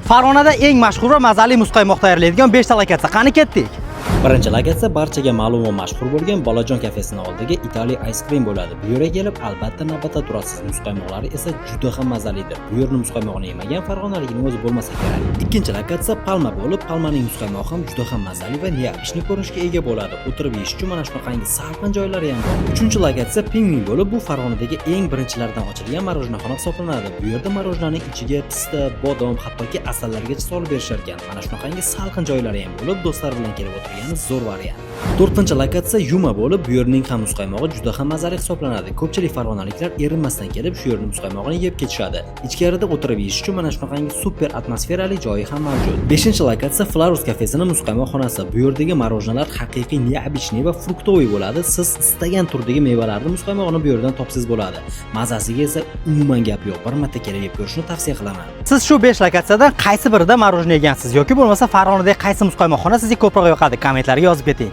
Farg'onada eng mashhur va mazali muzqaymoq tayyorlaydigan 5 ta lokatsiya. Qani ketdik. Birinchi lokatsiya barchaga ma'lum va mashhur bo'lgan Bolajon kafesining oldiga Italiya ice cream bo'ladi. Bu yerga kelib, albatta navbatda turasiz. Muzqaymoqlari esa juda ham mazalidir. Bu yerning muzqaymoqni yemagan farg'onalikning o'zi bo'lmasa kerak. Ikkinchi lokatsiya Palma bo'lib, Palmaning muzqaymoqi ham juda ham mazali va neobishni ko'rinishga ega bo'ladi. O'tirib yeyish uchun mana shunaqangi salqin joylari ham bor. Uchinchi lokatsiya Pingvin bo'lib, bu Farg'onadagi eng birinchilardan ochilgan marojnaxona hisoblanadi. Bu yerda marojnaning ichiga pista, bodom, hattoki asallargacha solib berishar ekan. Mana shunaqangi salqin joylari ham bo'lib, do'stlar bilan kelib o'tirgan zo'r variant. To'rtinchi lokatsiya Yuma bo'lib, bu yerning ham muzqaymog'i juda ham mazali hisoblanadi. Ko'pchilik farg'onaliklar erinmasdan kelib shu yerning muzqaymog'ini yeb ketishadi. Ichkarida o'tirib yeyish uchun mana shunaqangi super atmosferali joyi ham mavjud. Beshinchi lokatsiya Flarus kafesining muzqaymoq xonasi. Bu yerdagi marojnalar haqiqiy neobishniy va fruktoviy bo'ladi. Siz istagan turdagi mevalarni muzqaymog'ini bu yerdan topsiz bo'ladi. Mazasiga esa umuman gap yo'q. Bir marta kelib yeb ko'rishni tavsiya qilaman. Siz shu 5 lokatsiyadan qaysi birida marojna yegansiz yoki bo'lmasa Farg'onadagi qaysi muzqaymoq xona sizga ko'proq yoqadi? Kommentlarga yozib keting.